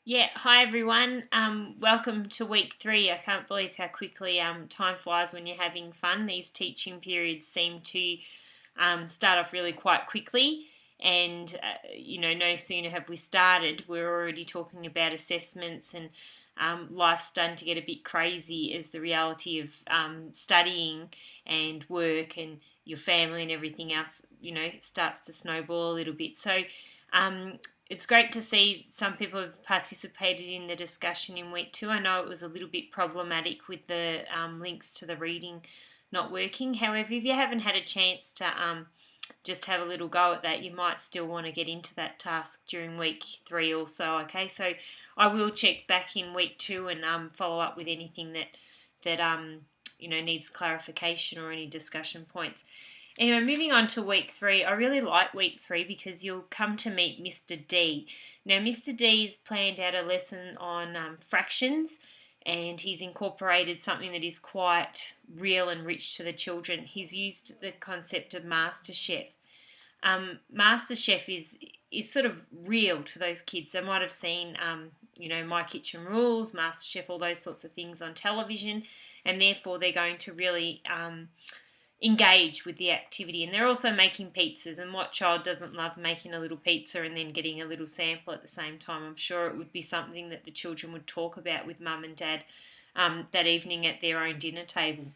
Yeah, hi everyone. Welcome to week 3. I can't believe how quickly time flies when you're having fun. These teaching periods seem to start off really quite quickly, and no sooner have we started, we're already talking about assessments, and life's starting to get a bit crazy as the reality of studying and work and your family and everything else, starts to snowball a little bit. So. It's great to see some people have participated in the discussion in week 2. I know it was a little bit problematic with the links to the reading not working. However, if you haven't had a chance to just have a little go at that, you might still want to get into that task during week 3 or so. Okay, so I will check back in week 2 and follow up with anything that needs clarification or any discussion points. Anyway, moving on to week 3, I really like week 3 because you'll come to meet Mr. D. Now, Mr. D's planned out a lesson on fractions, and he's incorporated something that is quite real and rich to the children. He's used the concept of MasterChef. MasterChef is sort of real to those kids. They might have seen, My Kitchen Rules, MasterChef, all those sorts of things on television, and therefore they're going to really engage with the activity. And they're also making pizzas, and what child doesn't love making a little pizza and then getting a little sample at the same time? I'm sure it would be something that the children would talk about with mum and dad that evening at their own dinner table.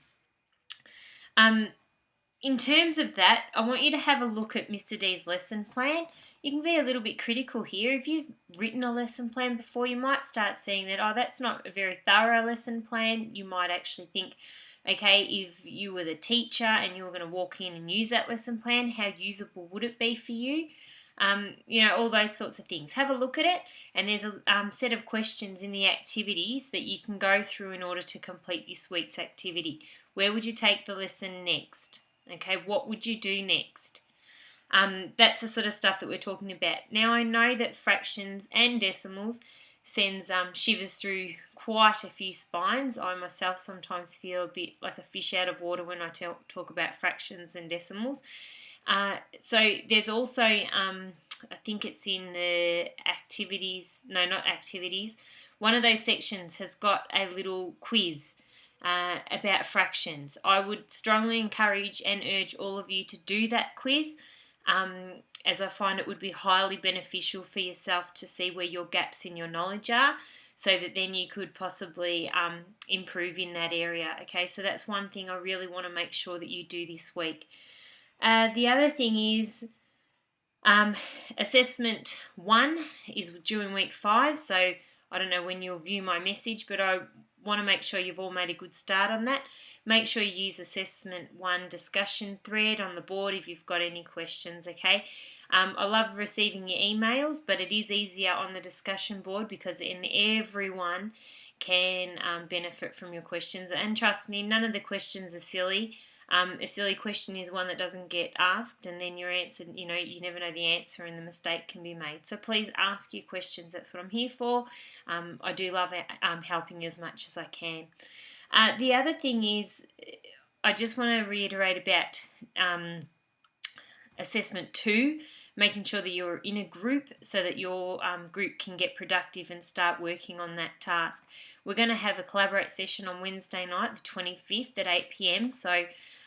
In terms of that, I want you to have a look at Mr. D's lesson plan. You can be a little bit critical here. If you've written a lesson plan before, you might start seeing that, that's not a very thorough lesson plan. You might actually think, okay, if you were the teacher and you were going to walk in and use that lesson plan, how usable would it be for you? All those sorts of things. Have a look at it, and there's a set of questions in the activities that you can go through in order to complete this week's activity. Where would you take the lesson next? Okay, what would you do next? That's the sort of stuff that we're talking about. Now, I know that fractions and decimals sends shivers through quite a few spines. I myself sometimes feel a bit like a fish out of water when I talk about fractions and decimals. So there's also, I think it's in the activities, no, not activities. One of those sections has got a little quiz about fractions. I would strongly encourage and urge all of you to do that quiz, as I find it would be highly beneficial for yourself to see where your gaps in your knowledge are, so that then you could possibly improve in that area. Okay, so that's one thing I really want to make sure that you do this week. The other thing is assessment 1 is during week 5, so I don't know when you'll view my message, but I want to make sure you've all made a good start on that. Make sure you use assessment 1 discussion thread on the board if you've got any questions, okay? I love receiving your emails, but it is easier on the discussion board because everyone can benefit from your questions. And trust me, none of the questions are silly. A silly question is one that doesn't get asked, and then your answer, you never know the answer and the mistake can be made. So please ask your questions. That's what I'm here for. I do love helping you as much as I can. The other thing is, I just want to reiterate about assessment 2, making sure that you're in a group so that your group can get productive and start working on that task. We're going to have a collaborate session on Wednesday night, the 25th at 8 p.m, so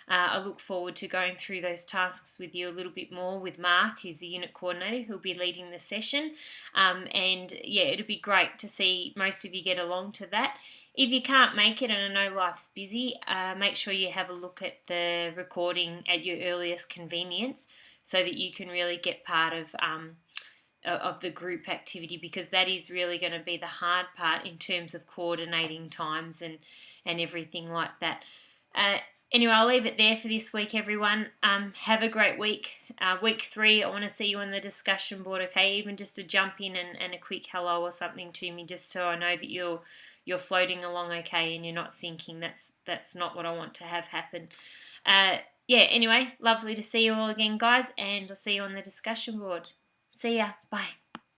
I look forward to going through those tasks with you a little bit more with Mark, who's the unit coordinator, who'll be leading the session. It'll be great to see most of you get along to that. If you can't make it, and I know life's busy, make sure you have a look at the recording at your earliest convenience so that you can really get part of the group activity, because that is really going to be the hard part in terms of coordinating times and everything like that. Anyway, I'll leave it there for this week, everyone. Have a great week. Week 3, I want to see you on the discussion board, okay? Even just to jump in and a quick hello or something to me, just so I know that you're floating along okay and you're not sinking. That's not what I want to have happen. Anyway, lovely to see you all again, guys, and I'll see you on the discussion board. See ya. Bye.